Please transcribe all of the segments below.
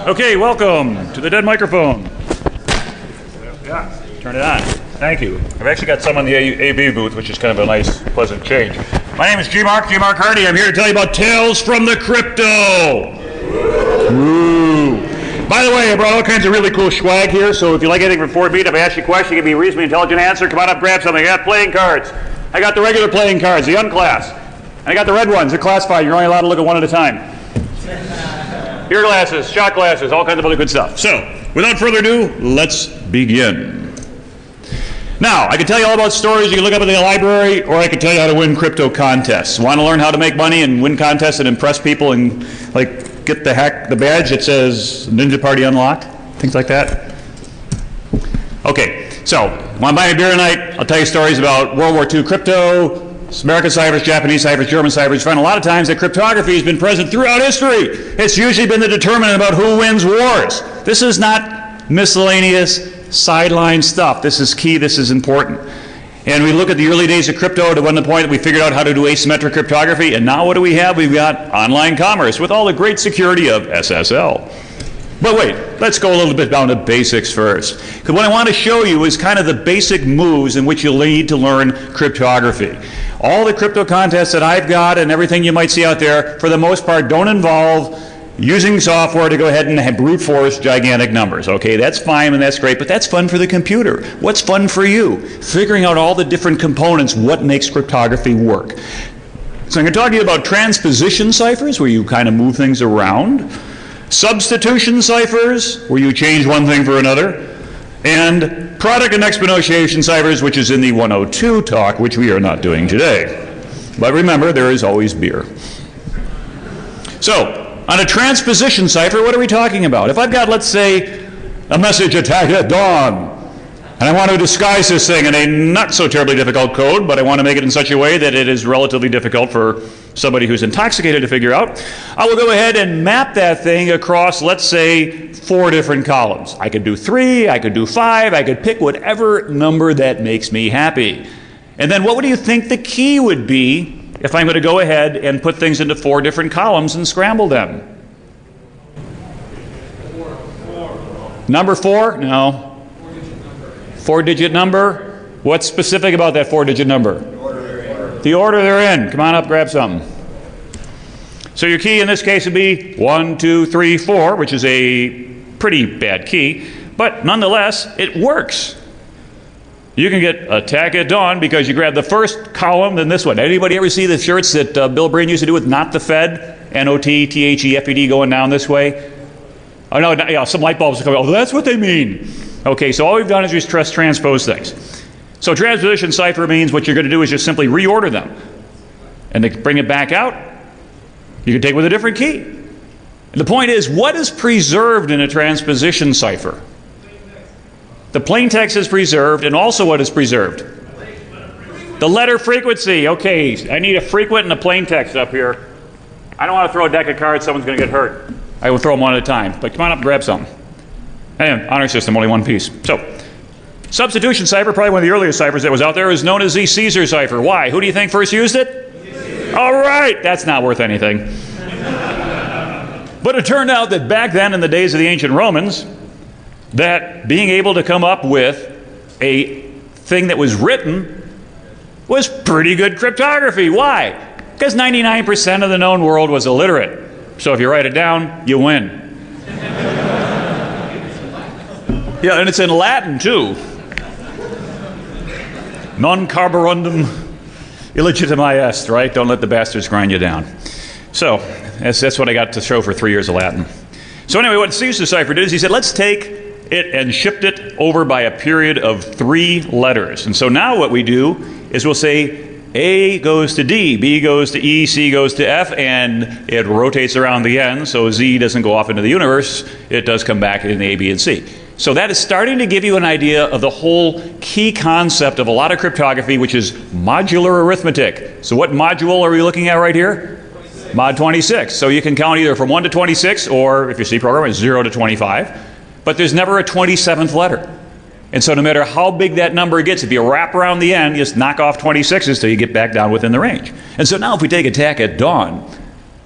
Okay, welcome to the dead microphone. Yeah, turn it on. Thank you. I've actually got some on the AV booth, which is kind of a nice, pleasant change. My name is G-Mark Hardy. I'm here to tell you about Tales from the Crypto. Woo. By the way, I brought all kinds of really cool swag here, so if you like anything from 4-beat, if I ask you a question, give me a reasonably intelligent answer, come on up, grab something. I got playing cards. I got the regular playing cards, the unclass. And I got the red ones, they're classified. You're only allowed to look at one at a time. Beer glasses, shot glasses, all kinds of other good stuff. So, without further ado, let's begin. Now, I can tell you all about stories you can look up in the library, or I can tell you how to win crypto contests. Want to learn how to make money and win contests and impress people and like get the badge that says Ninja Party Unlocked? Things like that? Okay, so, want to buy a beer tonight? I'll tell you stories about World War II crypto, American ciphers, Japanese ciphers, German ciphers. You find a lot of times that cryptography has been present throughout history. It's usually been the determinant about who wins wars. This is not miscellaneous sideline stuff. This is key, this is important. And we look at the early days of crypto to the point that we figured out how to do asymmetric cryptography, and now what do we have? We've got online commerce with all the great security of SSL. But wait, let's go a little bit down to basics first. Because what I want to show you is kind of the basic moves in which you'll need to learn cryptography. All the crypto contests that I've got and everything you might see out there, for the most part, don't involve using software to go ahead and brute force gigantic numbers. Okay, that's fine and that's great, but that's fun for the computer. What's fun for you? Figuring out all the different components, what makes cryptography work. So I'm going to talk to you about transposition ciphers, where you kind of move things around. Substitution ciphers, where you change one thing for another. And product and exponentiation ciphers, which is in the 102 talk, which we are not doing today. But remember, there is always beer. So, on a transposition cipher, what are we talking about? If I've got, let's say, a message attack at dawn, and I want to disguise this thing in a not so terribly difficult code, but I want to make it in such a way that it is relatively difficult for somebody who's intoxicated to figure out, I will go ahead and map that thing across, let's say, 4 different columns. I could do 3, I could do 5, I could pick whatever number that makes me happy. And then what do you think the key would be if I'm going to go ahead and put things into 4 different columns and scramble them? Number 4? No. 4-digit number? What's specific about that 4-digit number? The order they're in. Come on up, grab something. So your key in this case would be 1, 2, 3, 4, which is a pretty bad key, but nonetheless, it works. You can get attack at dawn because you grab the first column, then this one. Anybody ever see the shirts that Bill Breen used to do with not the Fed? N-O-T-T-H-E-F-E-D going down this way? Oh no, yeah, some light bulbs come. Oh, that's what they mean. Okay, so all we've done is just transpose things. So transposition cipher means what you're going to do is just simply reorder them. And to bring it back out, you can take it with a different key. And the point is, what is preserved in a transposition cipher? The plain text is preserved, and also what is preserved? The letter frequency. Okay, I need a frequent and a plain text up here. I don't want to throw a deck of cards, someone's going to get hurt. I will throw them one at a time, but come on up and grab some. And honor system, only one piece. So, substitution cipher, probably one of the earliest ciphers that was out there, is known as the Caesar cipher. Why? Who do you think first used it? Caesar. All right, that's not worth anything. But it turned out that back then, in the days of the ancient Romans, that being able to come up with a thing that was written was pretty good cryptography. Why? Because 99% of the known world was illiterate. So if you write it down, you win. Yeah, and it's in Latin, too. Non carborundum illegitimi est, right? Don't let the bastards grind you down. So, that's what I got to show for 3 years of Latin. So anyway, what Caesar cipher did is he said, let's take it and shift it over by a period of 3 letters. And so now what we do is we'll say A goes to D, B goes to E, C goes to F, and it rotates around the end, so Z doesn't go off into the universe. It does come back in A, B, and C. So that is starting to give you an idea of the whole key concept of a lot of cryptography, which is modular arithmetic. So what module are we looking at right here? 26. Mod 26. So you can count either from 1 to 26, or if you're C programmer, it's 0 to 25. But there's never a 27th letter. And so no matter how big that number gets, if you wrap around the end, you just knock off 26s till you get back down within the range. And so now if we take attack at dawn,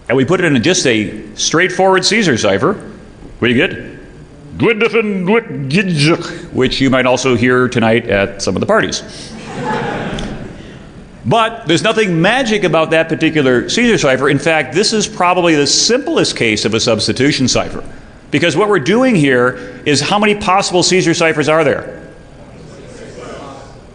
and we put it in just a straightforward Caesar cipher, Pretty good. Which you might also hear tonight at some of the parties. But there's nothing magic about that particular Caesar cipher. In fact, this is probably the simplest case of a substitution cipher. Because what we're doing here is how many possible Caesar ciphers are there?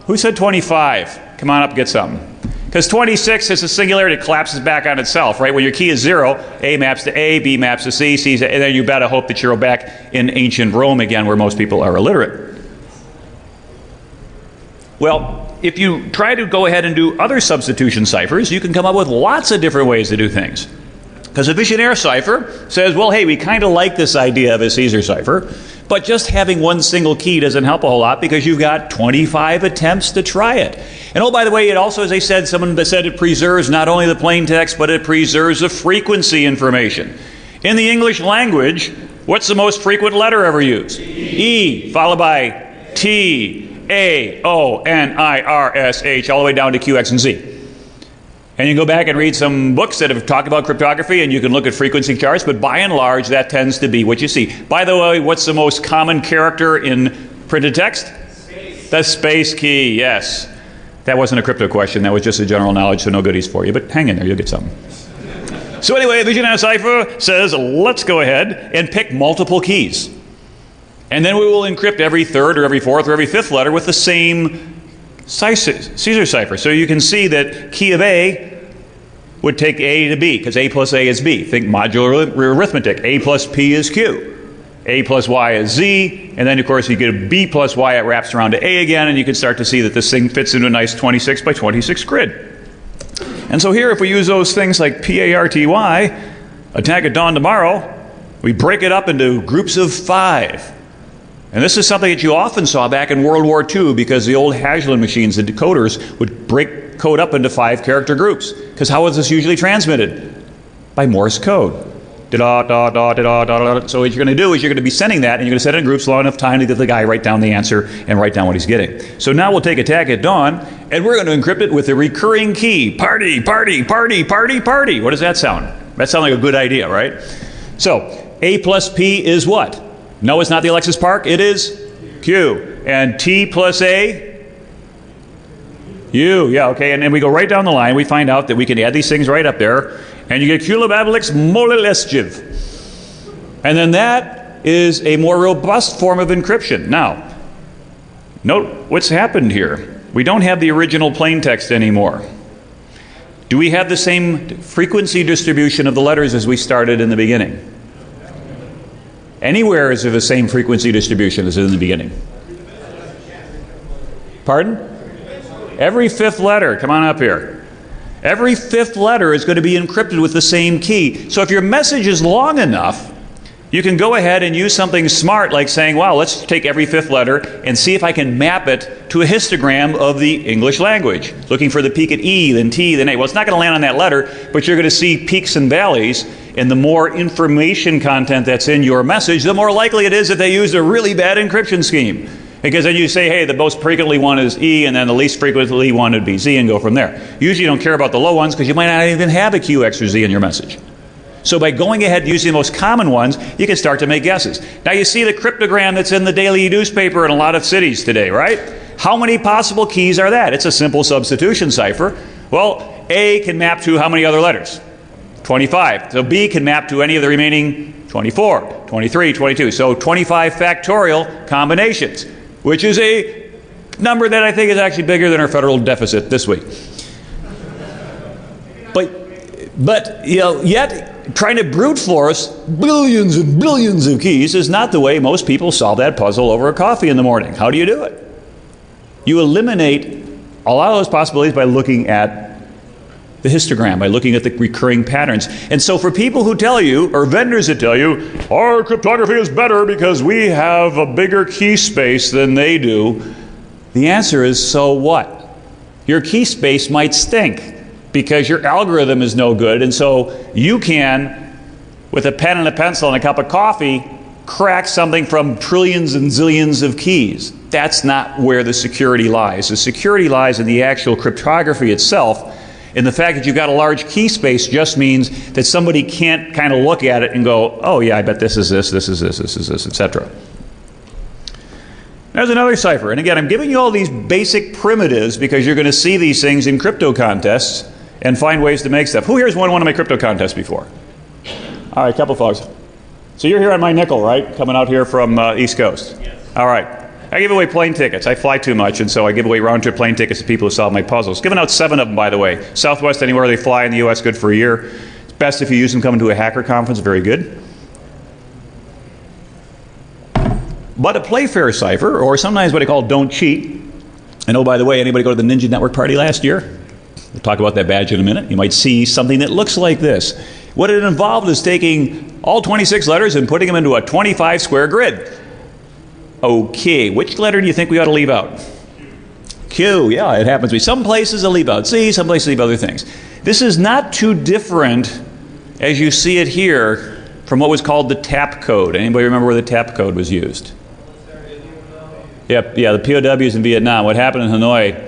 Who said 25? Come on up, get some. Because 26 is a singularity, it collapses back on itself, right? When your key is 0, A maps to A, B maps to C, C, and then you better hope that you're back in ancient Rome again, where most people are illiterate. Well, if you try to go ahead and do other substitution ciphers, you can come up with lots of different ways to do things. Because a Vigenère cipher says, well, hey, we kind of like this idea of a Caesar cipher, but just having one single key doesn't help a whole lot because you've got 25 attempts to try it. And oh, by the way, it also, as I said, someone said it preserves not only the plain text, but it preserves the frequency information. In the English language, what's the most frequent letter ever used? E, followed by T, A, O, N, I, R, S, H, all the way down to Q, X, and Z. And you can go back and read some books that have talked about cryptography, and you can look at frequency charts, but by and large, that tends to be what you see. By the way, what's the most common character in printed text? Space. The space key, yes. That wasn't a crypto question, that was just a general knowledge, so no goodies for you, but hang in there, you'll get something. So anyway, Vigenère cipher says, let's go ahead and pick multiple keys. And then we will encrypt every third or every fourth or every fifth letter with the same Caesar cipher. So you can see that key of A would take A to B, because A plus A is B. Think modular arithmetic. A plus P is Q. A plus Y is Z. And then, of course, you get a B plus Y. It wraps around to A again, and you can start to see that this thing fits into a nice 26 by 26 grid. And so here, if we use those things like PARTY, attack at dawn tomorrow, we break it up into groups of 5. And this is something that you often saw back in World War II, because the old Hagelin machines, the decoders, would break code up into 5-character groups. Because how was this usually transmitted? By Morse code. Da da da da da da da. So what you're going to do is you're going to be sending that, and you're going to send it in groups long enough time to get the guy write down the answer and write down what he's getting. So now we'll take attack at dawn, and we're going to encrypt it with a recurring key. Party, party, party, party, party. What does that sound? That sounds like a good idea, right? So A plus P is what? No, it's not the Alexis Park. It is Q. And T plus A? U. Yeah, okay. And then we go right down the line. We find out that we can add these things right up there. And you get Kulababelix Molilesjiv. And then that is a more robust form of encryption. Now, note what's happened here. We don't have the original plain text anymore. Do we have the same frequency distribution of the letters as we started in the beginning? Anywhere is there the same frequency distribution as in the beginning? Pardon? Every fifth letter, come on up here. Every fifth letter is going to be encrypted with the same key. So if your message is long enough, you can go ahead and use something smart like saying, wow, let's take every fifth letter and see if I can map it to a histogram of the English language. Looking for the peak at E, then T, then A. Well, it's not going to land on that letter, but you're going to see peaks and valleys. And the more information content that's in your message, the more likely it is that they used a really bad encryption scheme. Because then you say, hey, the most frequently one is E, and then the least frequently one would be Z, and go from there. Usually you don't care about the low ones because you might not even have a Q, X, or Z in your message. So by going ahead and using the most common ones, you can start to make guesses. Now you see the cryptogram that's in the daily newspaper in a lot of cities today, right? How many possible keys are that? It's a simple substitution cipher. Well, A can map to how many other letters? 25. So B can map to any of the remaining 24, 23, 22. So 25 factorial combinations, which is a number that I think is actually bigger than our federal deficit this week. But you know, yet trying to brute force billions and billions of keys is not the way most people solve that puzzle over a coffee in the morning. How do you do it? You eliminate a lot of those possibilities by looking at the histogram, by looking at the recurring patterns. And so for people who tell you, or vendors that tell you, our cryptography is better because we have a bigger key space than they do, the answer is, so what? Your key space might stink because your algorithm is no good, and so you can, with a pen and a pencil and a cup of coffee, crack something from trillions and zillions of keys. That's not where the security lies. The security lies in the actual cryptography itself. And the fact that you've got a large key space just means that somebody can't kind of look at it and go, oh yeah, I bet this is this, this is this, this is this, etc. There's another cipher. And again, I'm giving you all these basic primitives because you're going to see these things in crypto contests and find ways to make stuff. Who here's won one of my crypto contests before? All right, a couple folks. So you're here on my nickel, right? Coming out here from East Coast? Yes. All right. I give away plane tickets. I fly too much, and so I give away round-trip plane tickets to people who solve my puzzles. Giving out 7 of them, by the way. Southwest, anywhere they fly in the U.S., good for a year. It's best if you use them coming to a hacker conference. Very good. But a Playfair cipher, or sometimes what I call don't cheat. And oh, by the way, anybody go to the Ninja Network party last year? We'll talk about that badge in a minute. You might see something that looks like this. What it involved is taking all 26 letters and putting them into a 25-square grid. Okay, which letter do you think we ought to leave out? Q, yeah, it happens to be. Some places they'll leave out C, some places leave other things. This is not too different as you see it here from what was called the TAP code. Anybody remember where the TAP code was used? Yep, yeah, the POWs in Vietnam. What happened in Hanoi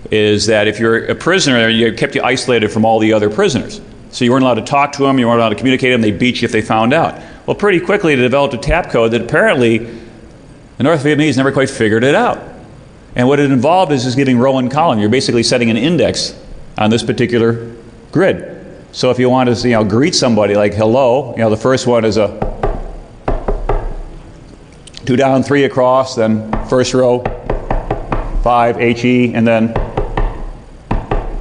is that if you're a prisoner, it kept you isolated from all the other prisoners. So you weren't allowed to talk to them, you weren't allowed to communicate with them, they beat you if they found out. Well, pretty quickly they developed a TAP code that apparently the North Vietnamese never quite figured it out. And what it involved is just giving row and column. You're basically setting an index on this particular grid. So if you want to greet somebody like hello, the first one is a 2 down, 3 across, then first row, 5, HE, and then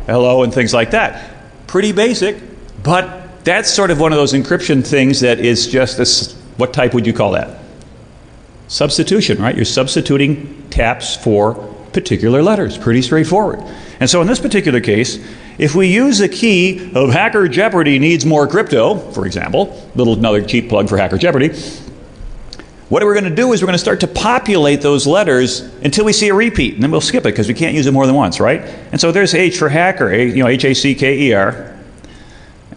hello and things like that. Pretty basic, but that's sort of one of those encryption things that is just this, what type would you call that? Substitution, right? You're substituting taps for particular letters. Pretty straightforward. And so in this particular case, if we use a key of Hacker Jeopardy needs more crypto, for example, another cheap plug for Hacker Jeopardy, what we're going to do is we're going to start to populate those letters until we see a repeat, and then we'll skip it because we can't use it more than once, right? And so there's H for hacker, H-A-C-K-E-R.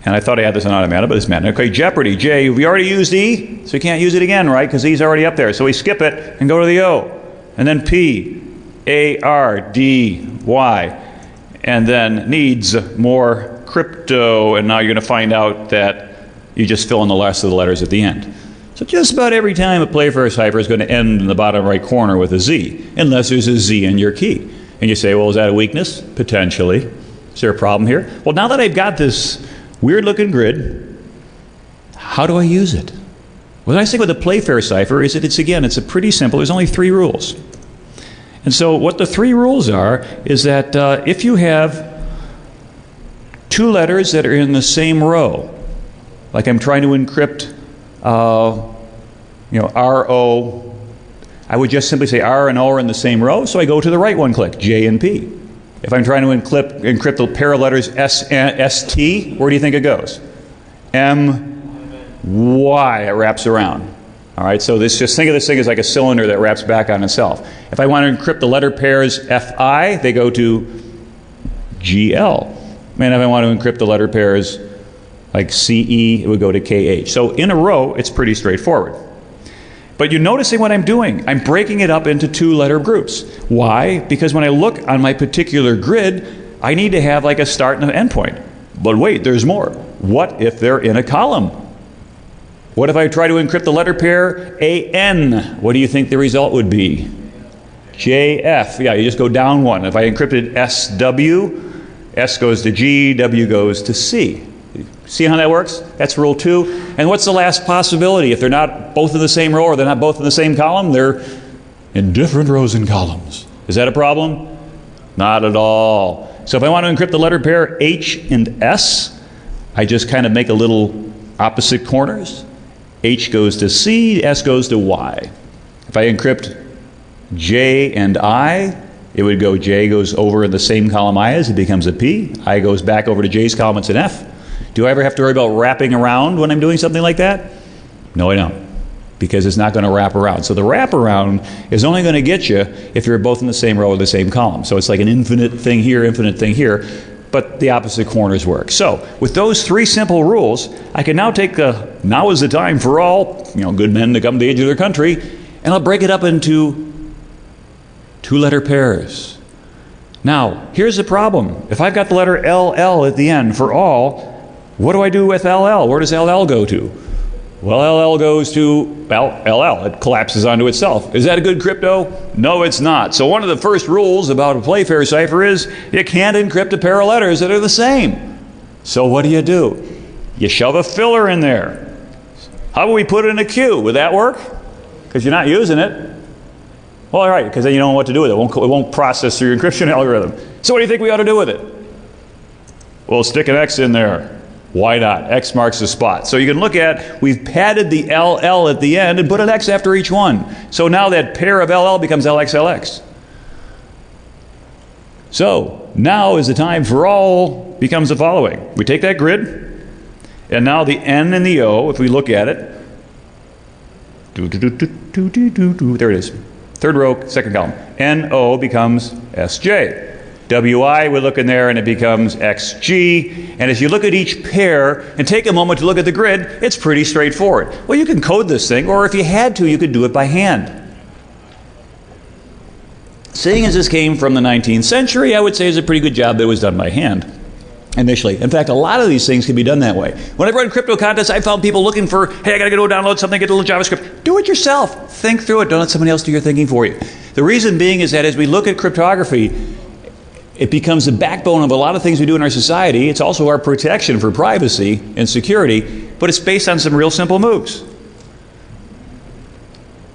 And I thought I had this on automatic, but it's meant. Okay, Jeopardy, J. We already used E, so we can't use it again, right? Because E's already up there. So we skip it and go to the O. And then P, A, R, D, Y. And then needs more crypto. And now you're going to find out that you just fill in the rest of the letters at the end. So just about every time a Playfair cipher is going to end in the bottom right corner with a Z, unless there's a Z in your key. And you say, well, is that a weakness? Potentially. Is there a problem here? Well, now that I've got this weird looking grid, how do I use it? What I say with a Playfair cipher is that it's pretty simple. There's only 3 rules. And so what the 3 rules are is that if you have 2 letters that are in the same row, like I'm trying to encrypt R-O, I would just simply say R and O are in the same row, so I go to the right one click, J and P. If I'm trying to encrypt the pair of letters S-T, where do you think it goes? M-Y, it wraps around. All right, so just think of this thing as like a cylinder that wraps back on itself. If I want to encrypt the letter pairs F-I, they go to G-L. And if I want to encrypt the letter pairs like C-E, it would go to K-H. So in a row, it's pretty straightforward. But you're noticing what I'm doing. I'm breaking it up into 2-letter groups. Why? Because when I look on my particular grid, I need to have like a start and an end point. But wait, there's more. What if they're in a column? What if I try to encrypt the letter pair A-N? What do you think the result would be? J-F. Yeah, you just go down one. If I encrypted S-W, S goes to G, W goes to C. See how that works? That's rule 2. And what's the last possibility? If they're not both in the same row or they're not both in the same column, they're in different rows and columns. Is that a problem? Not at all. So if I want to encrypt the letter pair H and S, I just kind of make a little opposite corners. H goes to C, S goes to Y. If I encrypt J and I, it would go J goes over in the same column I is, it becomes a P. I goes back over to J's column, it's an F. Do I ever have to worry about wrapping around when I'm doing something like that? No, I don't. Because it's not going to wrap around. So the wrap around is only going to get you if you're both in the same row or the same column. So it's like an infinite thing here, but the opposite corners work. So with those 3 simple rules, I can now take now is the time for all good men to come to the edge of their country, and I'll break it up into 2-letter pairs. Now, here's the problem. If I've got the letter LL at the end for all, what do I do with LL? Where does LL go to? Well, LL goes to, well, LL. It collapses onto itself. Is that a good crypto? No, it's not. So one of the first rules about a Playfair cipher is you can't encrypt a pair of letters that are the same. So what do? You shove a filler in there. How about we put it in a queue? Would that work? Because you're not using it. Well, all right, because then you don't know what to do with it. It won't process through your encryption algorithm. So what do you think we ought to do with it? Well, stick an X in there. Why not? X marks the spot. So you can look at, we've padded the LL at the end and put an X after each one. So now that pair of LL becomes LXLX. So now is the time for all becomes the following. We take that grid, and now the N and the O, if we look at it, there it is. Third row, second column. NO becomes SJ. WI, we look in there and it becomes XG. And as you look at each pair and take a moment to look at the grid, it's pretty straightforward. Well, you can code this thing, or if you had to, you could do it by hand. Seeing as this came from the 19th century, I would say it's a pretty good job that it was done by hand initially. In fact, a lot of these things can be done that way. When I run crypto contests, I found people looking for, hey, I got to go download something, get a little JavaScript. Do it yourself. Think through it. Don't let somebody else do your thinking for you. The reason being is that as we look at cryptography, it becomes the backbone of a lot of things we do in our society. It's also our protection for privacy and security, but it's based on some real simple moves.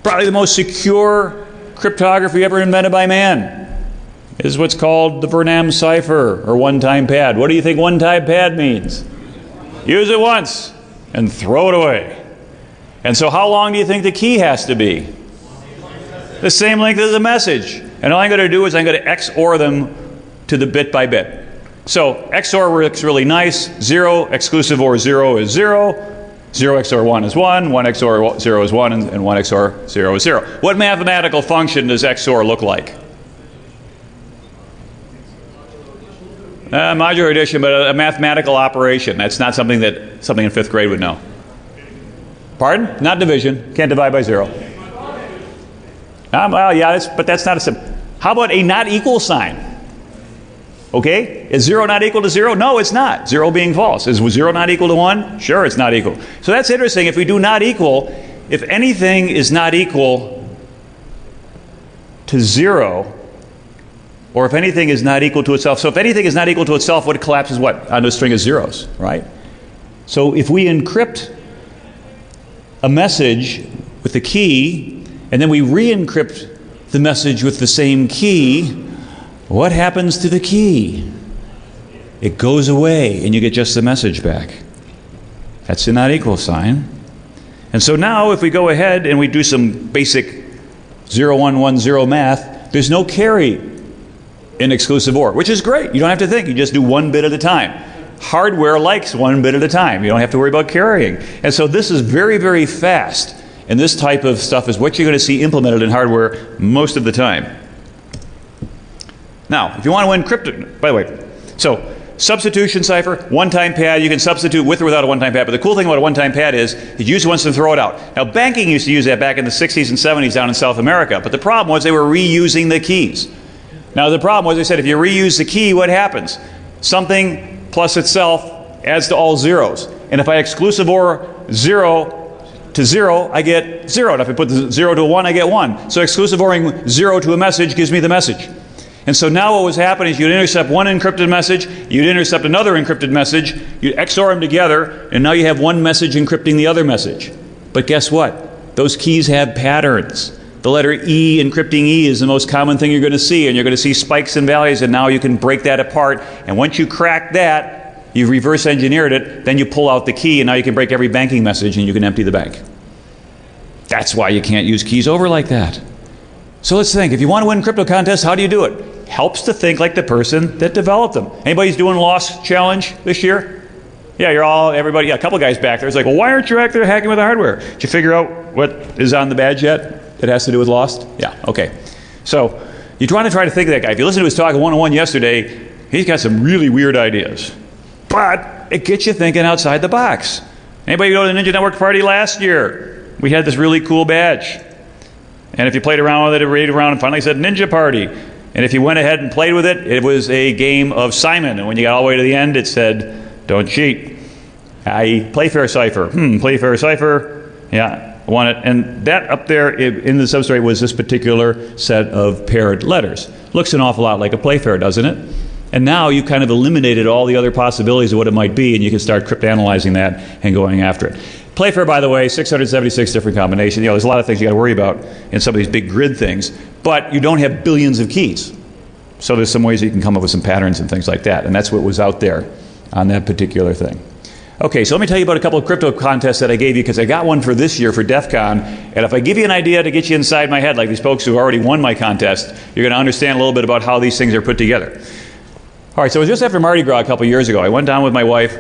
Probably the most secure cryptography ever invented by man is what's called the Vernam cipher, or one-time pad. What do you think one-time pad means? Use it once and throw it away. And so how long do you think the key has to be? The same length as the message. And all I'm going to do is I'm going to XOR them to the bit by bit. So XOR works really nice. 0 exclusive OR 0 is 0. 0 XOR 1 is 1. 1 XOR 0 is 1. And 1 XOR 0 is 0. What mathematical function does XOR look like? Modular addition, but a mathematical operation. That's not something that something in 5th grade would know. Pardon? Not division. Can't divide by 0. Well, yeah, but that's not a simple. How about a not equal sign? Okay? Is 0 not equal to 0? No, it's not. 0 being false. Is 0 not equal to 1? Sure, it's not equal. So that's interesting. If we do not equal, if anything is not equal to 0, or if anything is not equal to itself. So if anything is not equal to itself, what collapses what? Onto a string of zeros, right? So if we encrypt a message with the key, and then we re-encrypt the message with the same key, what happens to the key? It goes away, and you get just the message back. That's a not equal sign. And so now if we go ahead and we do some basic 0110 math, there's no carry in exclusive OR, which is great. You don't have to think. You just do one bit at a time. Hardware likes one bit at a time. You don't have to worry about carrying. And so this is very, very fast. And this type of stuff is what you're going to see implemented in hardware most of the time. Now, if you want to encrypt, by the way, so substitution cipher, one-time pad, you can substitute with or without a one-time pad. But the cool thing about a one-time pad is you use it once and throw it out. Now, banking used to use that back in the 60s and 70s down in South America. But the problem was they were reusing the keys. Now, the problem was, I said, if you reuse the key, what happens? Something plus itself adds to all zeros. And if I exclusive OR 0 to 0, I get 0. And if I put the 0 to a 1, I get 1. So exclusive ORing 0 to a message gives me the message. And so now what was happening is you'd intercept one encrypted message, you'd intercept another encrypted message, you'd XOR them together, and now you have one message encrypting the other message. But guess what? Those keys have patterns. The letter E, encrypting E, is the most common thing you're going to see, and you're going to see spikes and valleys, and now you can break that apart. And once you crack that, you've reverse engineered it, then you pull out the key, and now you can break every banking message, and you can empty the bank. That's why you can't use keys over like that. So let's think. If you want to win crypto contests, how do you do it? Helps to think like the person that developed them. Anybody's doing Lost Challenge this year? Yeah, everybody, yeah, a couple guys back there. It's like, well, why aren't you out there hacking with the hardware? Did you figure out what is on the badge yet? It has to do with Lost? Yeah, okay. So you want to try to think of that guy. If you listen to his talk at 101 yesterday, he's got some really weird ideas. But it gets you thinking outside the box. Anybody go to the Ninja Network party last year? We had this really cool badge. And if you played around with it, it rated around and finally said Ninja Party. And if you went ahead and played with it, it was a game of Simon. And when you got all the way to the end, it said, don't cheat. I Playfair cipher. Playfair cipher. Yeah, I want it. And that up there in the substrate was this particular set of paired letters. Looks an awful lot like a Playfair, doesn't it? And now you kind of eliminated all the other possibilities of what it might be, and you can start cryptanalyzing that and going after it. Playfair, by the way, 676 different combinations. You know, there's a lot of things you got to worry about in some of these big grid things, but you don't have billions of keys. So there's some ways you can come up with some patterns and things like that, and that's what was out there on that particular thing. Okay, so let me tell you about a couple of crypto contests that I gave you, because I got one for this year for DEFCON, and if I give you an idea to get you inside my head, like these folks who already won my contest, you're going to understand a little bit about how these things are put together. All right, so it was just after Mardi Gras a couple years ago. I went down with my wife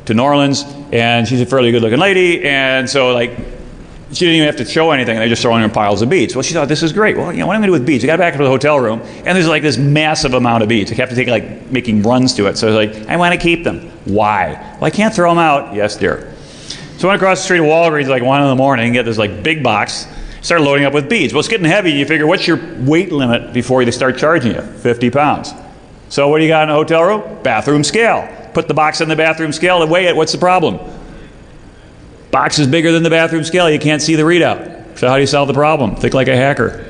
to New Orleans, and she's a fairly good-looking lady, and so like she didn't even have to show anything. They just throw in her piles of beads. Well, she thought, this is great. Well, you know, what am I going to do with beads? I got back to the hotel room, and there's like this massive amount of beads. I have to take like making runs to it. So I was like, I want to keep them. Why? Well, I can't throw them out. Yes, dear. So I went across the street to Walgreens like 1 in the morning, get this like big box, started loading up with beads. Well, it's getting heavy, and you figure, what's your weight limit before they start charging you? 50 pounds. So what do you got in a hotel room? Bathroom scale. Put the box on the bathroom scale and weigh it. What's the problem? Box is bigger than the bathroom scale. You can't see the readout. So how do you solve the problem? Think like a hacker.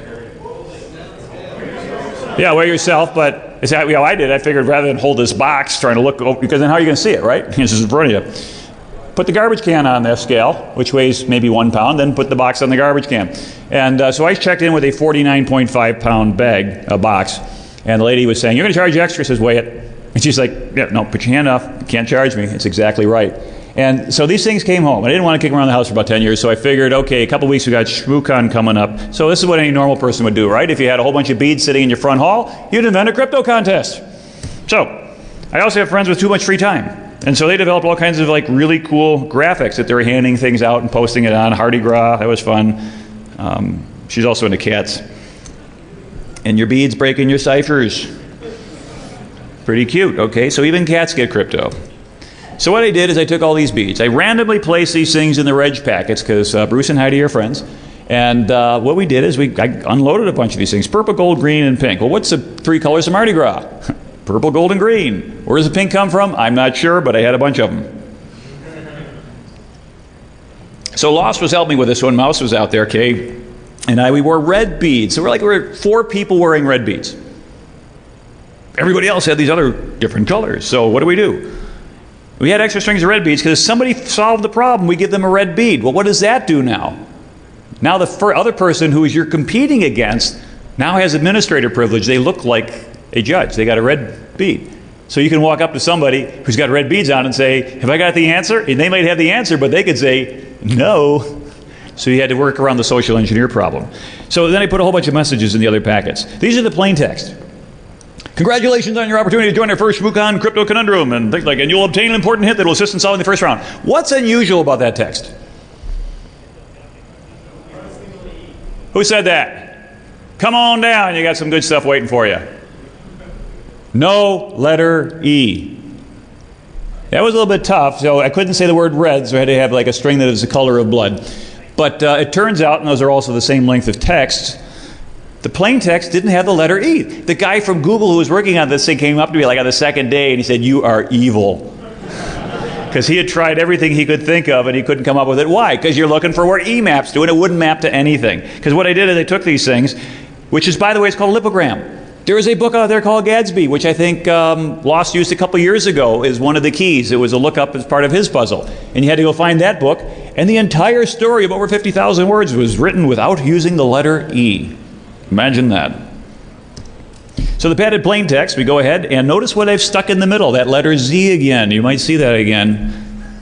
Yeah, weigh yourself, but it's how I did. I figured rather than hold this box trying to look, because then how are you going to see it, right? This is in front of you. Put the garbage can on the scale, which weighs maybe 1 pound, then put the box on the garbage can. And so I checked in with a 49.5 pound bag, a box, and the lady was saying, you're going to charge extra? Says, weigh it. And she's like, yeah, no, put your hand up. You can't charge me. It's exactly right. And so these things came home. I didn't want to kick them around the house for about 10 years, so I figured, okay, a couple weeks we got ShmooCon coming up. So this is what any normal person would do, right? If you had a whole bunch of beads sitting in your front hall, you'd invent a crypto contest. So I also have friends with too much free time. And so they developed all kinds of like really cool graphics that they were handing things out and posting it on. Hardy Gras, that was fun. She's also into cats. And your beads breaking your ciphers. Pretty cute, okay? So even cats get crypto. So what I did is I took all these beads. I randomly placed these things in the reg packets because Bruce and Heidi are friends. And what we did is I unloaded a bunch of these things. Purple, gold, green, and pink. Well, what's the 3 colors of Mardi Gras? Purple, gold, and green. Where does the pink come from? I'm not sure, but I had a bunch of them. So Lost was helping me with this one. Mouse was out there, okay? And we wore red beads. So we're 4 people wearing red beads. Everybody else had these other different colors. So what do? We had extra strings of red beads because if somebody solved the problem, we give them a red bead. Well, what does that do now? Now the other person who you're competing against now has administrator privilege. They look like a judge. They got a red bead. So you can walk up to somebody who's got red beads on and say, have I got the answer? And they might have the answer, but they could say, no. So you had to work around the social engineer problem. So then I put a whole bunch of messages in the other packets. These are the plain text. Congratulations on your opportunity to join our first ShmooCon Crypto Conundrum, and things like, and you'll obtain an important hint that will assist in solving the first round. What's unusual about that text? Who said that? Come on down, you got some good stuff waiting for you. No letter E. That was a little bit tough, so I couldn't say the word red, so I had to have like a string that is the color of blood. But it turns out, and those are also the same length of text, the plain text didn't have the letter E. The guy from Google who was working on this thing came up to me like on the second day and he said, you are evil. Because he had tried everything he could think of and he couldn't come up with it. Why? Because you're looking for where E maps to, and it wouldn't map to anything. Because what I did is I took these things, which is, by the way, it's called a lipogram. There is a book out there called Gadsby, which I think Lost used a couple years ago as one of the keys. It was a lookup as part of his puzzle. And you had to go find that book. And the entire story of over 50,000 words was written without using the letter E. Imagine that. So the padded plain text, we go ahead and notice what I've stuck in the middle, that letter Z again. You might see that again.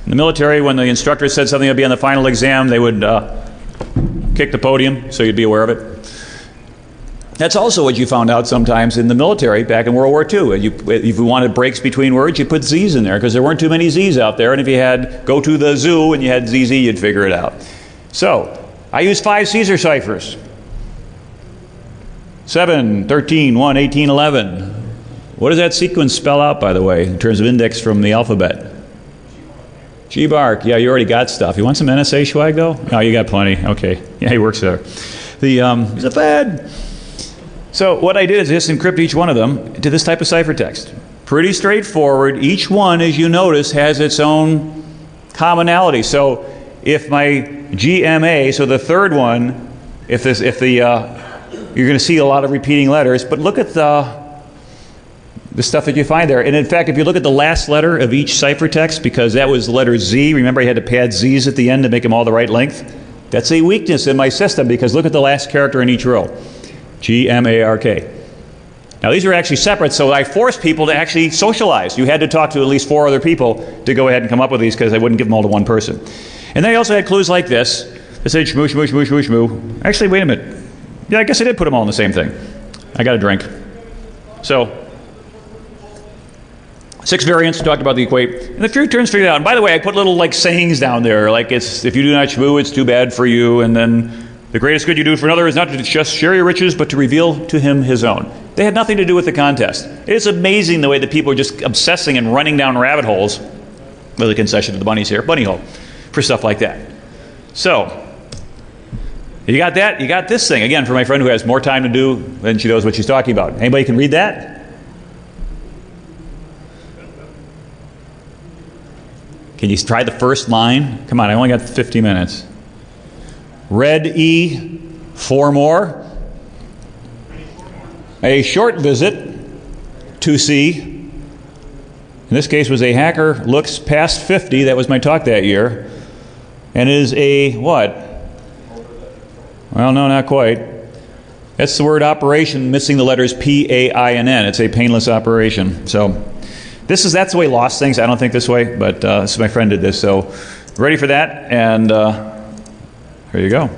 In the military, when the instructor said something would be on the final exam, they would kick the podium, so you'd be aware of it. That's also what you found out sometimes in the military back in World War II. If you wanted breaks between words, you put Z's in there because there weren't too many Z's out there. And if you had go to the zoo and you had ZZ, you'd figure it out. So I use 5 Caesar ciphers. 7, 13, 1, 18, 11. What does that sequence spell out, by the way, in terms of index from the alphabet? G-Bark. Yeah, you already got stuff. You want some NSA swag, though? No, you got plenty. Okay. Yeah, he works there. He's a fed. So what I did is just encrypt each one of them to this type of ciphertext. Pretty straightforward. Each one, as you notice, has its own commonality. So if my GMA, so the third one, you're going to see a lot of repeating letters, but look at the stuff that you find there. And in fact, if you look at the last letter of each ciphertext, because that was the letter Z, remember I had to pad Z's at the end to make them all the right length? That's a weakness in my system, because look at the last character in each row. G-M-A-R-K. Now these are actually separate, so I forced people to actually socialize. You had to talk to at least 4 other people to go ahead and come up with these, because I wouldn't give them all to one person. And then I also had clues like this. It said shmoo, shmoo, shmoo, shmoo, shmoo. Actually, wait a minute. Yeah, I guess I did put them all in the same thing. I got a drink. So, 6 variants, talked about the equate. And the few terms figured out. And by the way, I put little like sayings down there, like if you do not shmoo, it's too bad for you. And then the greatest good you do for another is not to just share your riches, but to reveal to him his own. They had nothing to do with the contest. It's amazing the way that people are just obsessing and running down rabbit holes, with a concession to the bunnies here, bunny hole, for stuff like that. So, you got that? You got this thing. Again, for my friend who has more time to do than she knows what she's talking about. Anybody can read that? Can you try the first line? Come on, I only got 50 minutes. Red E, 4 more. A short visit to see. In this case was a hacker looks past 50. That was my talk that year. And it is a what? Well, no, not quite. That's the word operation, missing the letters P-A-I-N-N. It's a painless operation. So that's the way Lost thinks. I don't think this way, but so my friend did this. So ready for that, and here you go.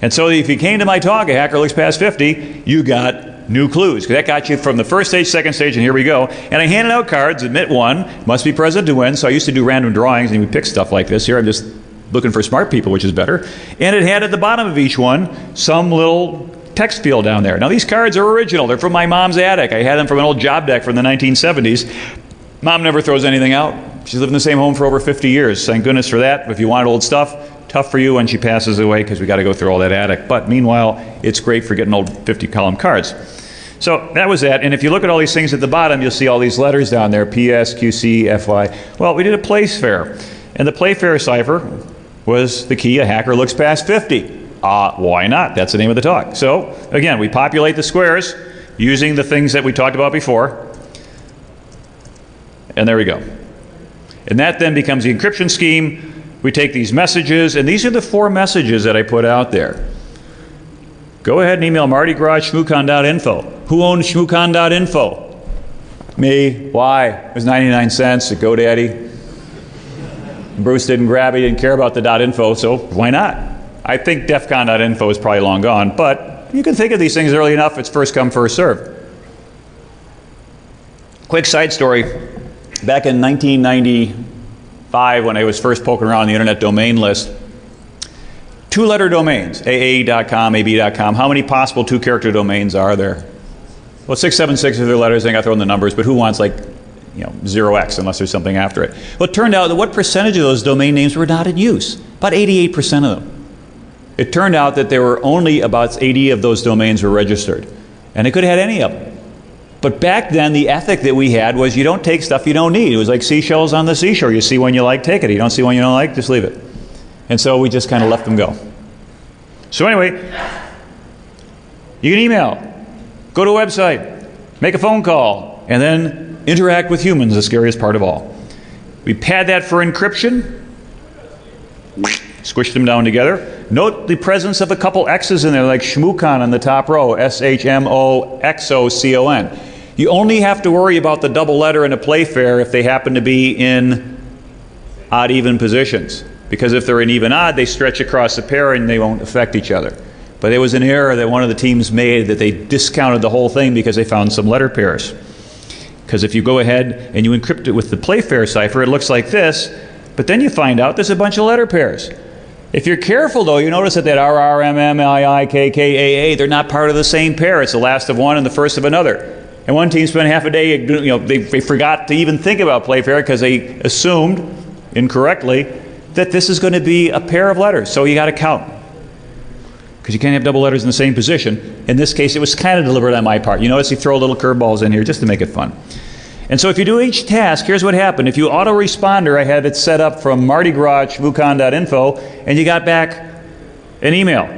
And so if you came to my talk, a hacker looks past 50, you got new clues. Because that got you from the first stage, second stage, and here we go. And I handed out cards, admit one, must be present to win. So I used to do random drawings, and we pick stuff like this. Here I'm just looking for smart people, which is better. And it had at the bottom of each one some little text field down there. Now these cards are original. They're from my mom's attic. I had them from an old job deck from the 1970s. Mom never throws anything out. She's lived in the same home for over 50 years. Thank goodness for that. If you wanted old stuff, tough for you when she passes away, because we got to go through all that attic. But meanwhile, it's great for getting old 50-column cards. So that was that. And if you look at all these things at the bottom, you'll see all these letters down there, P, S, Q, C, F, Y. Well, we did a place fair. And the Playfair cipher was the key. A hacker looks past 50. Why not? That's the name of the talk. So, again, we populate the squares using the things that we talked about before. And there we go. And that then becomes the encryption scheme. We take these messages, and these are the 4 messages that I put out there. Go ahead and email martygarage@shmoocon.info. Who owns shmoocon.info? Me. Why? It was 99 cents at GoDaddy. Bruce didn't grab it, he didn't care about the .info, so why not? I think DEFCON.info is probably long gone, but you can think of these things early enough. It's first come, first served. Quick side story. Back in 1995, when I was first poking around the internet domain list, 2-letter domains, AA.com, AB.com. How many possible 2-character domains are there? Well, 676 are their letters. I got to throw in the numbers, but who wants 0x unless there's something after it? Well, it turned out that what percentage of those domain names were not in use? About 88% of them. It turned out that there were only about 80 of those domains were registered. And it could have had any of them. But back then, the ethic that we had was you don't take stuff you don't need. It was like seashells on the seashore. You see one you like, take it. You don't see one you don't like, just leave it. And so we just kind of let them go. So anyway, you can email, go to a website, make a phone call, and then interact with humans, the scariest part of all. We pad that for encryption. Squish them down together. Note the presence of a couple X's in there, like Shmoocon on the top row, S-H-M-O-X-O-C-O-N. You only have to worry about the double letter in a Playfair if they happen to be in odd-even positions. Because if they're in even-odd, they stretch across the pair and they won't affect each other. But there was an error that one of the teams made that they discounted the whole thing because they found some letter pairs. Because if you go ahead and you encrypt it with the Playfair cipher, it looks like this, but then you find out there's a bunch of letter pairs. If you're careful, though, you notice that R, R, M, M, I, I, K, K, A, A, they're not part of the same pair. It's the last of one and the first of another. And one team spent half a day, they forgot to even think about Playfair because they assumed, incorrectly, that this is going to be a pair of letters. So you got to count. because you can't have double letters in the same position. In this case, it was kind of deliberate on my part. You notice you throw little curveballs in here just to make it fun. And so if you do each task, here's what happened. If you autoresponder, I had it set up from Mardi Gras, shmooCon.info, and you got back an email.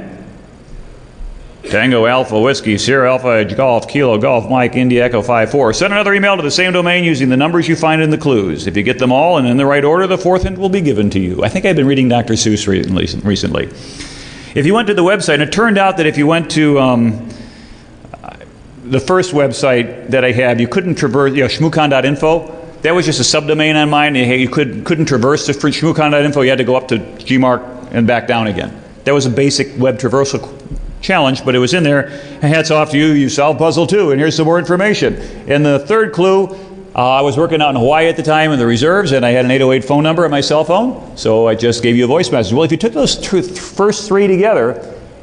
Tango Alpha Whiskey, Sierra Alpha Edge Golf, Kilo Golf Mike, India Echo 5-4. Send another email to the same domain using the numbers you find in the clues. If you get them all and in the right order, the fourth hint will be given to you. I think I've been reading Dr. Seuss recently. If you went to the website, and it turned out that if you went to the first website that I had, you couldn't traverse, shmooCon.info. That was just a subdomain on mine. You couldn't traverse to shmooCon.info. You had to go up to Gmark and back down again. That was a basic web traversal challenge, but it was in there. And hats off to you. You solved puzzle 2, and here's some more information. In the third clue, I was working out in Hawaii at the time in the reserves, and I had an 808 phone number on my cell phone, so I just gave you a voice message. Well, if you took those first 3 together,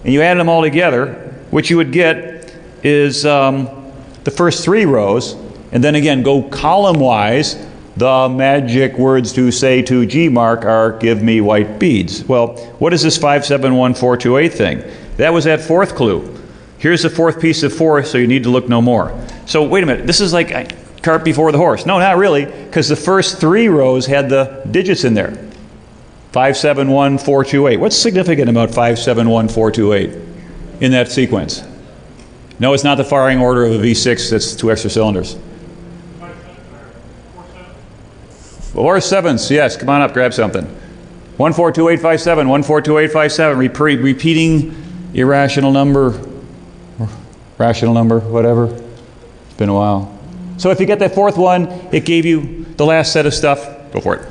and you added them all together, what you would get is the first 3 rows, and then again go column-wise. The magic words to say to Gmark are, give me white beads. Well, what is this 571428 thing? That was that fourth clue. Here's the fourth piece of 4, so you need to look no more. So wait a minute, this is like a cart before the horse. No, not really, because the first 3 rows had the digits in there. 571428. What's significant about 571428 in that sequence? No, it's not the firing order of a V6 that's 2 extra cylinders. 4 7s, yes, come on up, grab something. 142857, 142857, repeating irrational number, rational number, whatever. It's been a while. So if you get that fourth one, it gave you the last set of stuff. Go for it.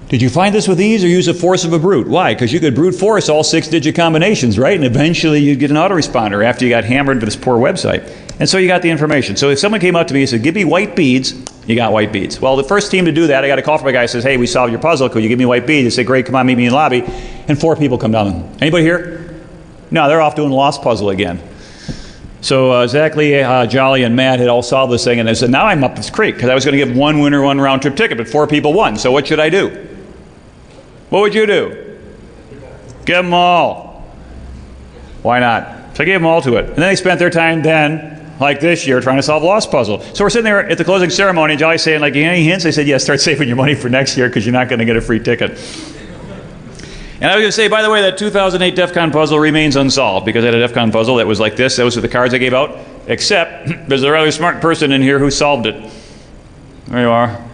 Did you find this with ease or use the force of a brute? Why? Because you could brute force all 6-digit combinations, right? And eventually you'd get an autoresponder after you got hammered to this poor website. And so you got the information. So if someone came up to me and said, give me white beads, you got white beads. Well, the first team to do that, I got a call from a guy who says, hey, we solved your puzzle. Could you give me white beads? I said, great, come on, meet me in the lobby. And 4 people come down. Anybody here? No, they're off doing the lost puzzle again. So Zachary, Jolly, and Matt had all solved this thing. And they said, now I'm up this creek because I was going to give 1 winner 1 round-trip ticket, but 4 people won. So what should I do? What would you do? Give them all. Why not? So I gave them all to it. And then they spent their time then, like this year, trying to solve a lost puzzle. So we're sitting there at the closing ceremony, and Jolly's saying, like, any hints? I said, yeah, start saving your money for next year because you're not going to get a free ticket. And I was going to say, by the way, that 2008 DEFCON puzzle remains unsolved because I had a DEFCON puzzle that was like this. Those were the cards I gave out. Except there's a rather smart person in here who solved it. There you are.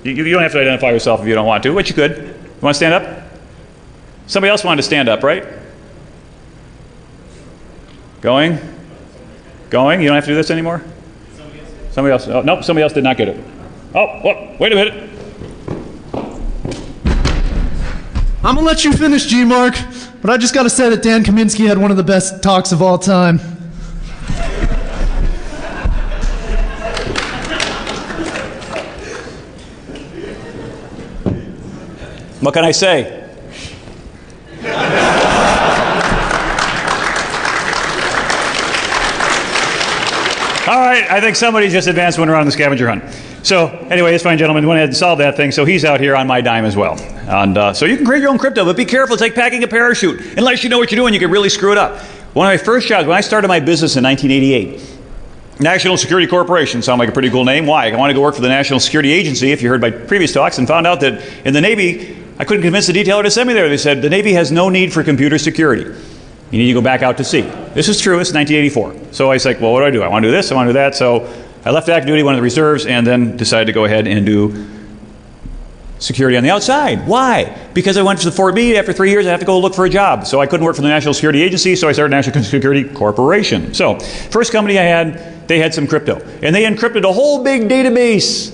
You don't have to identify yourself if you don't want to, but you could. You want to stand up? Somebody else wanted to stand up, right? Going? Going? You don't have to do this anymore? Somebody else? Oh, nope, somebody else did not get it. Oh, wait a minute. I'm going to let you finish, Gmark, but I just got to say that Dan Kaminsky had one of the best talks of all time. What can I say? All right, I think somebody just advanced one around the scavenger hunt. So anyway, this fine gentleman went ahead and solved that thing, so he's out here on my dime as well. And so you can create your own crypto, but be careful. It's like packing a parachute. Unless you know what you're doing, you can really screw it up. One of my first jobs, when I started my business in 1988, National Security Corporation sounded like a pretty cool name. Why? I wanted to go work for the National Security Agency, if you heard my previous talks, and found out that in the Navy, I couldn't convince the detailer to send me there. They said, the Navy has no need for computer security. You need to go back out to sea. This is true. It's 1984. So I was like, well, what do? I want to do this. I want to do that. So I left active duty, went to the reserves, and then decided to go ahead and do security on the outside. Why? Because I went to the Fort Meade. After 3 years, I had to go look for a job. So I couldn't work for the National Security Agency, so I started National Security Corporation. So first company I had, they had some crypto. And they encrypted a whole big database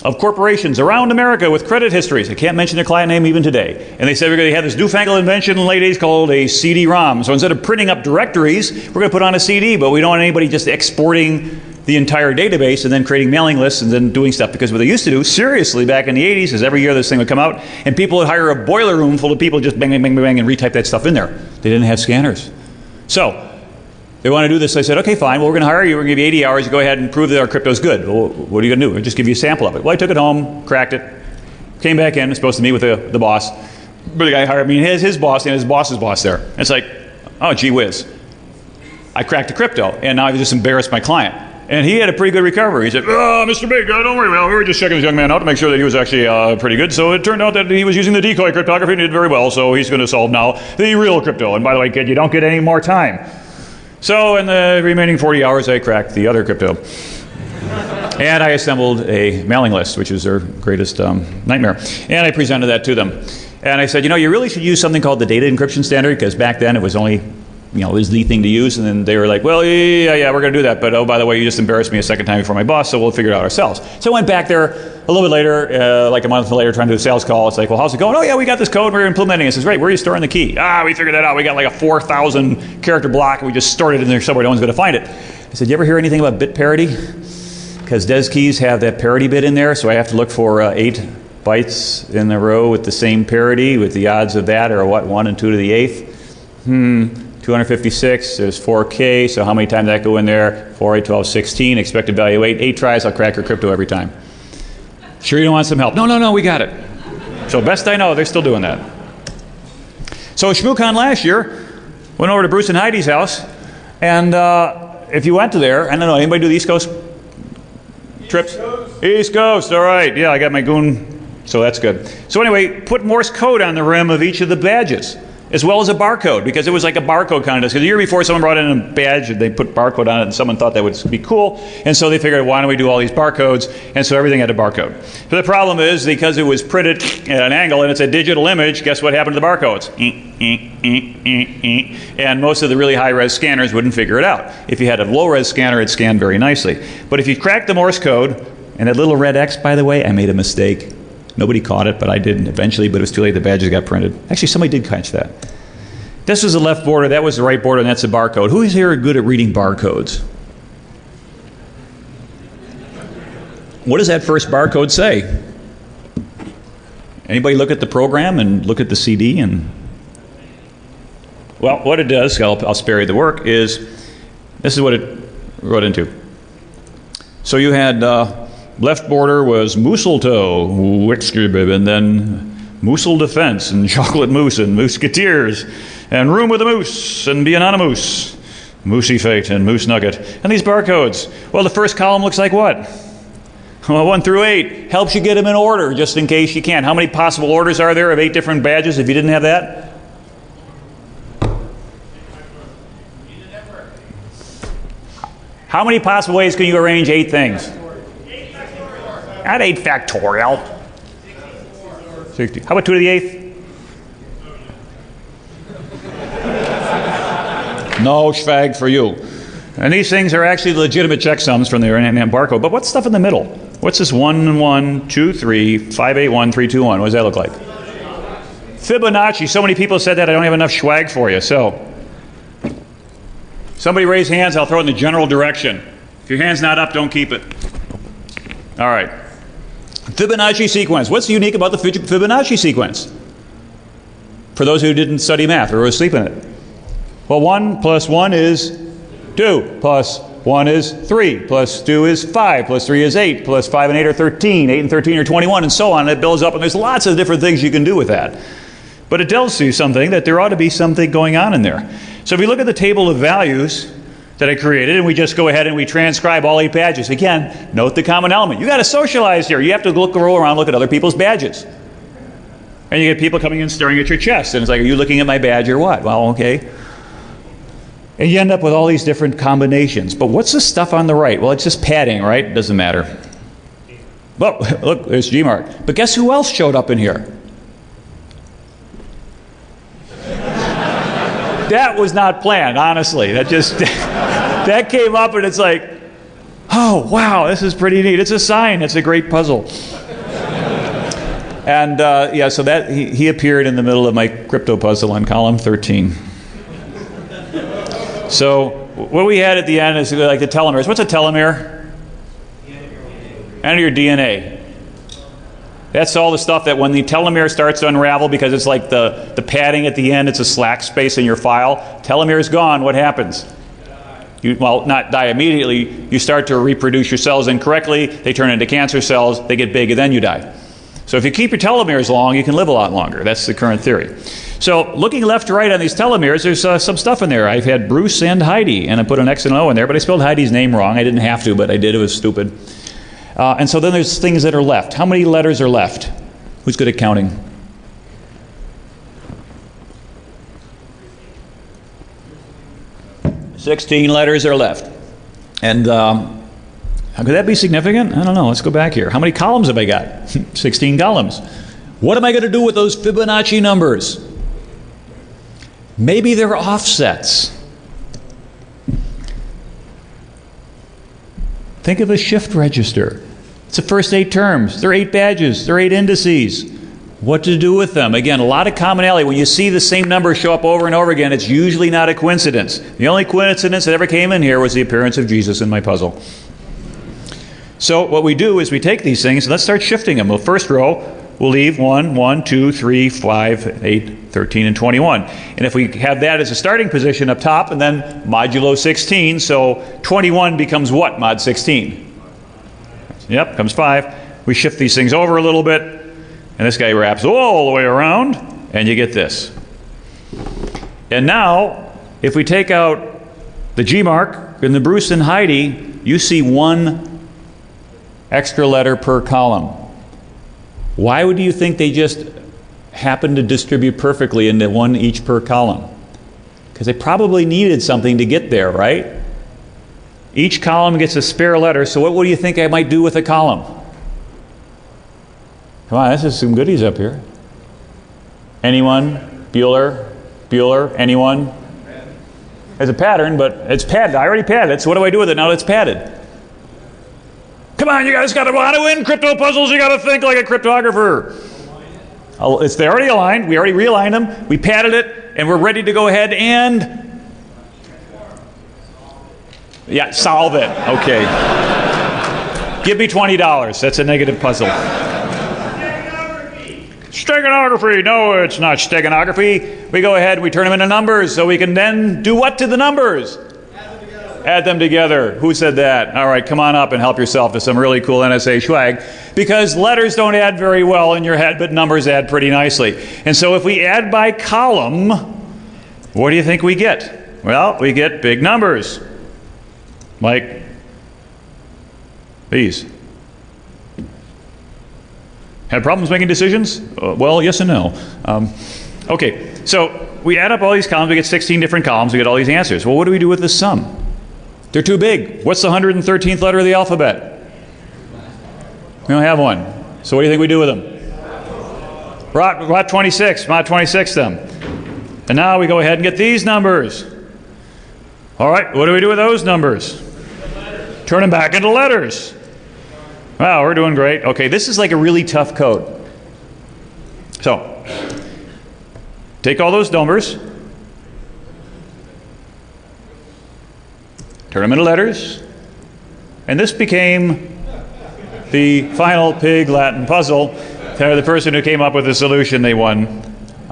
of corporations around America with credit histories. I can't mention their client name even today. And they said we're going to have this newfangled invention in the late 80s called a CD-ROM. So instead of printing up directories, we're going to put on a CD, but we don't want anybody just exporting the entire database and then creating mailing lists and then doing stuff. Because what they used to do, seriously, back in the 80s, is every year this thing would come out and people would hire a boiler room full of people just bang, bang, bang, bang, and retype that stuff in there. They didn't have scanners. So they want to do this. I said, okay, fine. Well, we're going to hire you. We're going to give you 80 hours to go ahead and prove that our crypto's good. Well, what are you going to do? We'll just give you a sample of it. Well, I took it home, cracked it, came back in, was supposed to meet with the boss. But the guy hired me, and his boss and his boss's boss there. And it's like, oh, gee whiz. I cracked the crypto, and now I've just embarrassed my client. And he had a pretty good recovery. He said, oh, Mr. Big, don't worry, well, we were just checking this young man out to make sure that he was actually pretty good. So it turned out that he was using the decoy cryptography and did very well, so he's going to solve now the real crypto. And by the way, kid, you don't get any more time. So in the remaining 40 hours, I cracked the other crypto. And I assembled a mailing list, which is their greatest nightmare. And I presented that to them. And I said, you really should use something called the data encryption standard, because back then it was only it was the thing to use. And then they were like, well, yeah, we're going to do that. But oh, by the way, you just embarrassed me a second time before my boss, so we'll figure it out ourselves. So I went back there a little bit later, like a month later, trying to do a sales call. It's like, well, how's it going? Oh, yeah, we got this code. We're implementing it. It says, great, where are you storing the key? We figured that out. We got like a 4,000 character block, and we just stored it in there somewhere. No one's going to find it. I said, you ever hear anything about bit parity? Because DES keys have that parity bit in there, so I have to look for 8 bytes in a row with the same parity, with the odds of that are what, 1 and 2 to the 8th? 256, there's 4K, so how many times that go in there? 4, 8, 12, 16, expected value 8. 8 tries, I'll crack your crypto every time. Sure you don't want some help? No, we got it. So best I know, they're still doing that. So ShmooCon last year, went over to Bruce and Heidi's house, and if you went to there, I don't know, anybody do the East Coast trips? East Coast, all right. Yeah, I got my goon, so that's good. So anyway, put Morse code on the rim of each of the badges, as well as a barcode, because it was like a barcode contest. Because the year before, someone brought in a badge, and they put barcode on it, and someone thought that would be cool. And so they figured, why don't we do all these barcodes? And so everything had a barcode. But the problem is, because it was printed at an angle, and it's a digital image, guess what happened to the barcodes? And most of the really high-res scanners wouldn't figure it out. If you had a low-res scanner, it scanned very nicely. But if you cracked the Morse code, and that little red X, by the way, I made a mistake. Nobody caught it, but I did eventually, but it was too late. The badges got printed. Actually, somebody did catch that. This was the left border, that was the right border, and that's the barcode. Who is here good at reading barcodes? What does that first barcode say? Anybody look at the program and look at the CD? And well, what it does, I'll spare you the work, is this is what it wrote into. So you had left border was Mooseltoe, and then Moosel Defense, and Chocolate Moose, and Mousketeers, and Room with a Moose, and Being on a Moose, Moosey Fate, and Moose Nugget. And these barcodes, well, the first column looks like what? Well, 1 through 8 helps you get them in order, just in case you can. How many possible orders are there of 8 different badges if you didn't have that? How many possible ways can you arrange 8 things? Not 8 factorial. 60. How about 2 to the 8th? No schwag for you. And these things are actually legitimate checksums from the barcode. But what's stuff in the middle? What's this 1, 1, 2, 3, 5, 8, 1, 3, 2, 1? What does that look like? Fibonacci. So many people said that I don't have enough swag for you. So, somebody raise hands, I'll throw it in the general direction. If your hand's not up, don't keep it. All right. Fibonacci sequence. What's unique about the Fibonacci sequence? For those who didn't study math or were asleep in it. Well, 1 plus 1 is 2, plus 1 is 3, plus 2 is 5, plus 3 is 8, plus 5 and 8 are 13, 8 and 13 are 21, and so on. It builds up, and there's lots of different things you can do with that. But it tells you something, that there ought to be something going on in there. So if you look at the table of values that I created, and we just go ahead and we transcribe all 8 badges. Again, note the common element. You got to socialize here. You have to roll around, look at other people's badges. And you get people coming in staring at your chest, and it's like, are you looking at my badge or what? Well, okay. And you end up with all these different combinations. But what's the stuff on the right? Well, it's just padding, right? It doesn't matter. Well, look, there's Gmark. But guess who else showed up in here? That was not planned, honestly. That just, that came up, and it's like, oh, wow, this is pretty neat. It's a sign. It's a great puzzle. And yeah, so that he appeared in the middle of my crypto puzzle on column 13. So what we had at the end is like the telomeres. What's a telomere? End of your DNA. That's all the stuff that when the telomere starts to unravel, because it's like the padding at the end, it's a slack space in your file. Telomere is gone, what happens? You, well, not die immediately. You start to reproduce your cells incorrectly. They turn into cancer cells. They get big, and then you die. So if you keep your telomeres long, you can live a lot longer. That's the current theory. So looking left to right on these telomeres, there's some stuff in there. I've had Bruce and Heidi, and I put an X and an O in there, but I spelled Heidi's name wrong. I didn't have to, but I did. It was stupid. And so then there's things that are left. How many letters are left? Who's good at counting? 16 letters are left. And how could that be significant? I don't know. Let's go back here. How many columns have I got? 16 columns. What am I going to do with those Fibonacci numbers? Maybe they're offsets. Think of a shift register. It's the first 8 terms. There are 8 badges. There are 8 indices. What to do with them? Again, a lot of commonality. When you see the same number show up over and over again, it's usually not a coincidence. The only coincidence that ever came in here was the appearance of Jesus in my puzzle. So what we do is we take these things and let's start shifting them. Well, first row, we'll leave 1, 1, 2, 3, 5, 8, 13, and 21. And if we have that as a starting position up top and then modulo 16, so 21 becomes what, mod 16? Yep, comes 5. We shift these things over a little bit, and this guy wraps all the way around, and you get this. And now, if we take out the G mark and the Bruce and Heidi, you see 1 extra letter per column. Why would you think they just happen to distribute perfectly into 1 each per column? Because they probably needed something to get there, right? Each column gets a spare letter, so what do you think I might do with a column? Come on, this is some goodies up here. Anyone? Bueller? Bueller? Anyone? There's a pattern, but it's padded. I already padded it, so what do I do with it now that it's padded? Come on, you guys got to want to win crypto puzzles. You got to think like a cryptographer. Oh, they're already aligned. We already realigned them. We padded it, and we're ready to go ahead and solve it. Okay. Give me $20. That's a negative puzzle. Steganography. No, it's not steganography. We go ahead and we turn them into numbers so we can then do what to the numbers? Add them together. Who said that? All right, come on up and help yourself to some really cool NSA swag. Because letters don't add very well in your head, but numbers add pretty nicely. And so if we add by column, what do you think we get? Well, we get big numbers. Like these. Had problems making decisions? Well, yes and no. Okay, so we add up all these columns. We get 16 different columns. We get all these answers. Well, what do we do with the sum? They're too big. What's the 113th letter of the alphabet? We don't have one. So what do you think we do with them? Mod 26. Mod 26 them. And now we go ahead and get these numbers. All right, what do we do with those numbers? Turn them back into letters. Wow, we're doing great. Okay, this is like a really tough code. So, take all those numbers, turn them into letters, and this became the final pig Latin puzzle. The person who came up with the solution, they won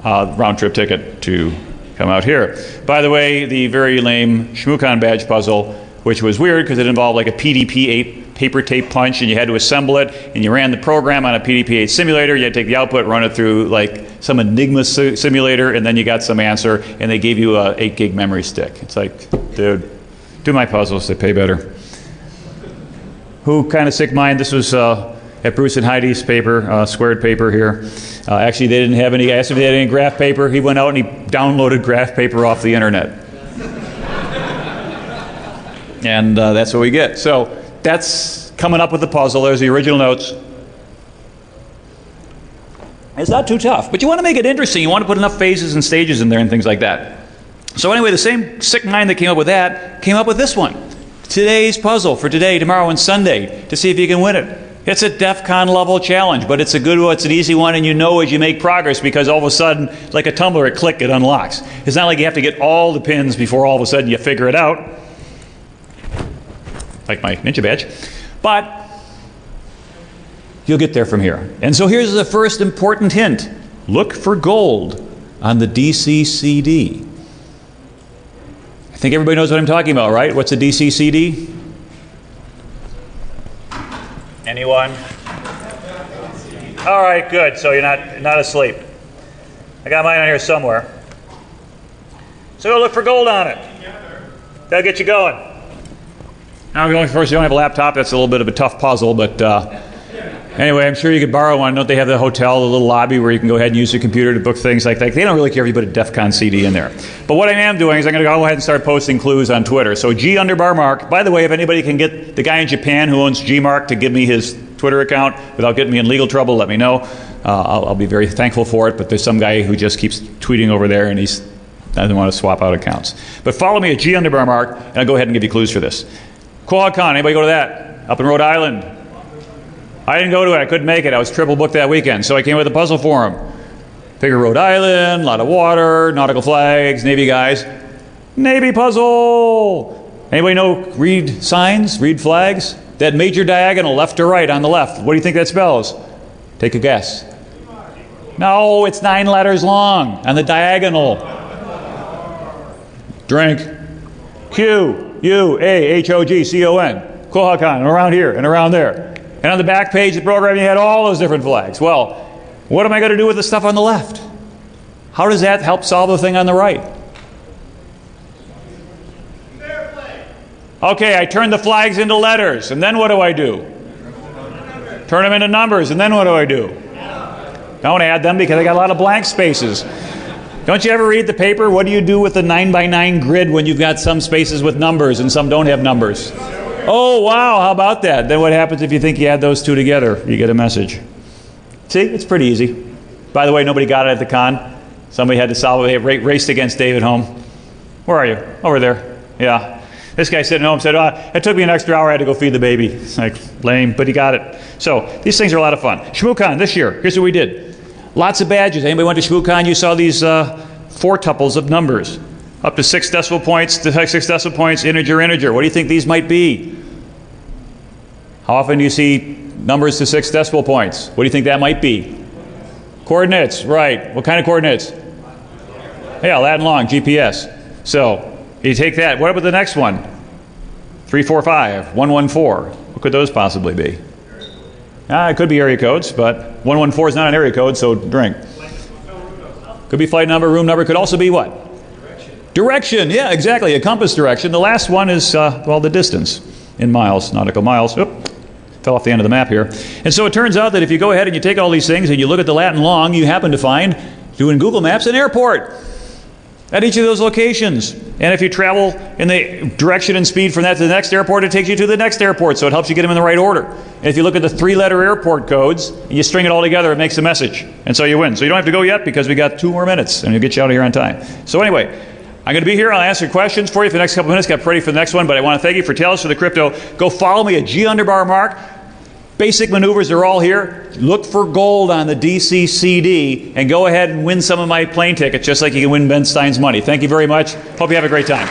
a round-trip ticket to come out here. By the way, the very lame Shmoocon badge puzzle, which was weird because it involved like a PDP-8 paper tape punch, and you had to assemble it, and you ran the program on a PDP-8 simulator. You had to take the output, run it through like some Enigma simulator, and then you got some answer, and they gave you a 8 gig memory stick. It's like, dude, do my puzzles, they pay better. Who kind of sick mind? This was at Bruce and Heidi's paper, squared paper here. Actually, they didn't have any, I asked if they had any graph paper. He went out and he downloaded graph paper off the internet. And that's what we get. So that's coming up with the puzzle. There's the original notes. It's not too tough, but you want to make it interesting. You want to put enough phases and stages in there and things like that. So anyway, the same sick mind that came up with that came up with this one. Today's puzzle for today, tomorrow, and Sunday to see if you can win it. It's a DEFCON level challenge, but it's a good one, it's an easy one, and you know as you make progress because all of a sudden, like a tumbler, a click, it unlocks. It's not like you have to get all the pins before all of a sudden you figure it out. Like my ninja badge. But you'll get there from here. And so here's the first important hint. Look for gold on the DCCD. I think everybody knows what I'm talking about, right? What's a DCCD? Anyone? All right, good. So you're not asleep. I got mine on here somewhere. So go look for gold on it. That'll get you going. Now, of course, you don't have a laptop. That's a little bit of a tough puzzle, but anyway, I'm sure you could borrow one. Don't they have the hotel, the little lobby where you can go ahead and use your computer to book things like that? They don't really care if you put a DEFCON CD in there. But what I am doing is I'm going to go ahead and start posting clues on Twitter. So G_Mark. By the way, if anybody can get the guy in Japan who owns Gmark to give me his Twitter account without getting me in legal trouble, let me know. I'll be very thankful for it. But there's some guy who just keeps tweeting over there and he doesn't want to swap out accounts. But follow me at G_Mark, and I'll go ahead and give you clues for this. QuadCon, anybody go to that? Up in Rhode Island. I didn't go to it. I couldn't make it. I was triple booked that weekend. So I came with a puzzle forum. Figure Rhode Island, a lot of water, nautical flags, Navy guys. Navy puzzle! Anybody know read signs, read flags? That major diagonal, left to right on the left. What do you think that spells? Take a guess. No, it's 9 letters long on the diagonal. Drink. Q-U-A-H-O-G-C-O-N. QuadCon, and around here and around there. And on the back page of the program, you had all those different flags. Well, what am I going to do with the stuff on the left? How does that help solve the thing on the right? Okay, I turn the flags into letters, and then what do I do? Turn them into numbers, and then what do I do? Don't add them because I got a lot of blank spaces. Don't you ever read the paper? What do you do with the 9x9 grid when you've got some spaces with numbers and some don't have numbers? Oh, wow, how about that? Then what happens if you think you add those two together? You get a message. See, it's pretty easy. By the way, nobody got it at the con. Somebody had to solve it. They raced against David home. Where are you? Over there. Yeah. This guy sitting home said, it took me an extra hour. I had to go feed the baby. It's like, lame, but he got it. So these things are a lot of fun. ShmooCon this year, here's what we did. Lots of badges. Anybody went to ShmooCon? You saw these 4 tuples of numbers. Up to 6 decimal points, integer. What do you think these might be? How often do you see numbers to 6 decimal points? What do you think that might be? Coordinates, right. What kind of coordinates? Yeah, Latin long, GPS. So you take that. What about the next one? 345, 114. What could those possibly be? It could be area codes, but 114 is not an area code, so drink. Could be flight number, room number. Could also be what? Direction, yeah, exactly. A compass direction. The last one is, the distance in miles, nautical miles. Oop, fell off the end of the map here. And so it turns out that if you go ahead and you take all these things and you look at the Latin long, you happen to find, doing Google Maps, an airport at each of those locations. And if you travel in the direction and speed from that to the next airport, it takes you to the next airport, so it helps you get them in the right order. And if you look at the 3-letter airport codes, and you string it all together, it makes a message. And so you win. So you don't have to go yet because we got 2 more minutes, and we'll get you out of here on time. So anyway, I'm going to be here. I'll answer questions for you for the next couple minutes. Got ready for the next one, but I want to thank you for Tales for the Crypto. Go follow me at G_Mark. Basic maneuvers are all here. Look for gold on the DCCD and go ahead and win some of my plane tickets, just like you can win Ben Stein's money. Thank you very much. Hope you have a great time.